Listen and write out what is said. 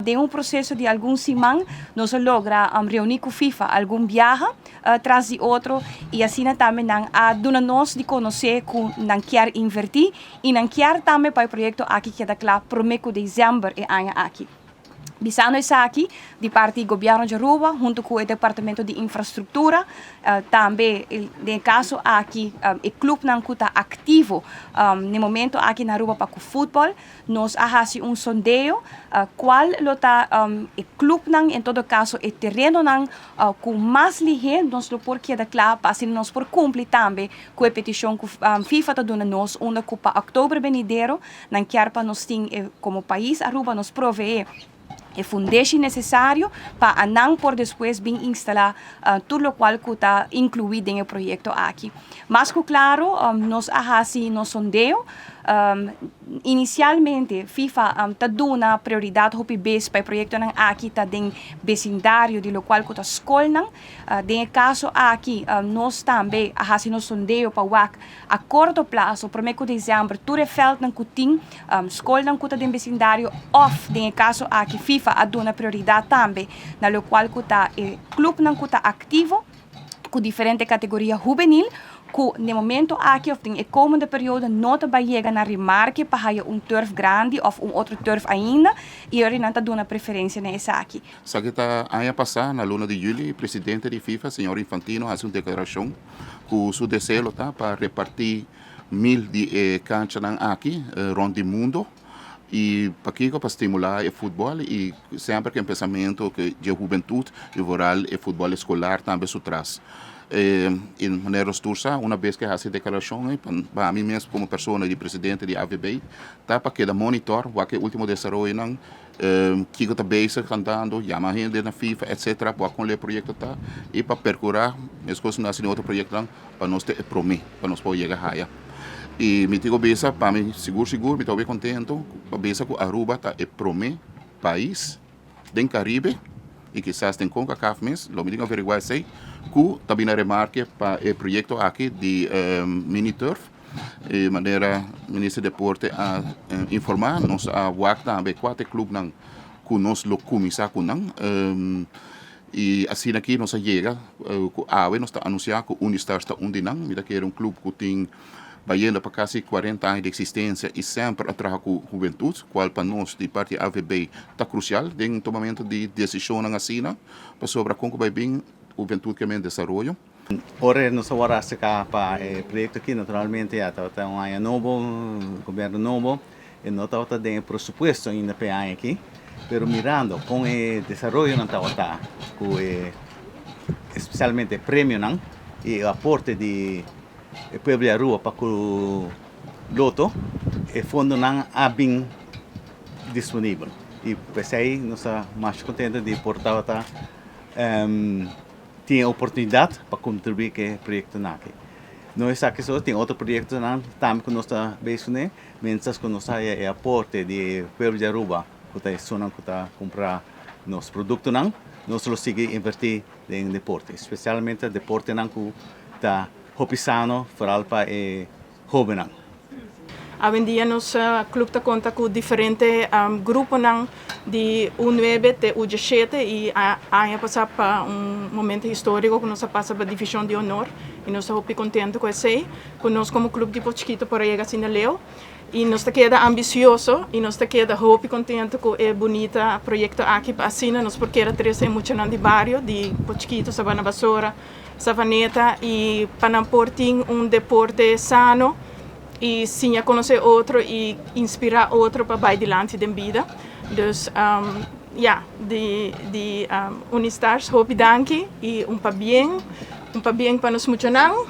de um processo de algum semana, nós logra reunir com FIFA algum viaje atrás de outro e assim também dona nós de conhecer que não quer invertir e não quer também para o projeto aqui que é da claro prometo dezembro e ano aqui. Bisano está aqui, de parte do governo de Aruba, junto com o Departamento de Infraestrutura. Também, no caso aqui, o clube não está ativo no momento aqui na Aruba para o futebol. Nós fazemos sondeio, qual está o clube, em todo caso, o terreno com mais ligeiro, nós lo porque da claro, para nós por cumprir também com a petição que FIFA está dando nós, onde para outubro venidero, não quer para nós ter, como país, Aruba nos proveer é fundamento necessário para não por depois vir instalar tudo o qual está incluído no projeto aqui. Mas claro, nós fazemos no sondeio. Inicialmente, FIFA está dando prioridade para o projeto aqui está no vecindário de lo qual está escola. No caso aqui, nós também fazemos sondeio para a curto prazo, para o dezembro, todo o feld que tem escola que está no vecindário, ou no caso aqui, FIFA a dona prioridade também, na lo qual está o clube que está ativo, com diferente categoria juvenil, que no momento aqui, of em komende periode, não vai chegar na remarque para turf grande ou outro turf ainda, e ele não está dando preferência nessa aqui. Sabe que ano passado, na luna de julho, o presidente da FIFA, senhor Infantino, fez uma declaração com o seu desejo para repartir 1000 de canchas aqui, rond o mundo, e para estimular o futebol e sempre que pensamento que a juventude e o futebol escolar também se traz. De maneira esturça, uma vez que essa declaração, para mim mesmo como pessoa de presidente de AVB, tá para que da monitor o que último desenvolvimento que está base cantando, chama gente na FIFA, etc. para com o projeto tá e para percorrer as coisas nascem outro projeto para nós ter prometer, para nós poder chegar aí. E me digo besa, para mim seguro, me estou bem contento, para besa que Aruba tá é prome país do Caribe e quizás tem CONCACAF mesmo, lo me digo averiguar sei, que também na remarque para o projeto aqui de mini turf, de maneira ministro de deporte a informar nós a WAC também quatro clubes não que nós lo começar com não e assim aqui nós chega a nós está anunciar que o Unistar está onde não, me que era clube que tem Baiano para quase 40 anos de existência e sempre atrás com a juventude, qual para nós, de parte AVB, está crucial no tomamento de decisão na China, para sobre como vai bem a juventude que vem desenvolvimento. Ora, nós vamos cá para o projeto aqui, naturalmente, está um ano novo, governo novo, e não está dando presupuesto ainda para ano aqui, mas mirando com o desenvolvimento não está, especialmente o prêmio e o aporte de o povo de Aruba para o loto, o fundo não é bem disponível. E por isso aí nós estamos mais contentes de portar ter a oportunidade para contribuir com o projeto aqui. Nós aqui só tem outro projeto também que nós estamos bem, mas que nós temos o aporte do povo de Aruba, que está comprar nossos produtos, nós vamos seguir investir em deporte, especialmente deporte que está hopisano, vooral para jovens. Hoje em dia, nosso clube conta com diferentes grupos de U9 até U17 e aí passa para momento histórico que nós passa para a divisão de honor e nós estamos contentes com isso. Nós como clube de Pochiquito para chegar assim a Leo e nós queda ambicioso e nós queda contente com o bonito projeto aqui para assim nós porque era três emocionante de barrio de Pochiquito, Sabana Basura, Savaneta e para portar deporte sano e sim a conhecer outro e inspirar outro para vai adiante da vida. Dus de Unistars, hoop danke e para bem para nos muito não.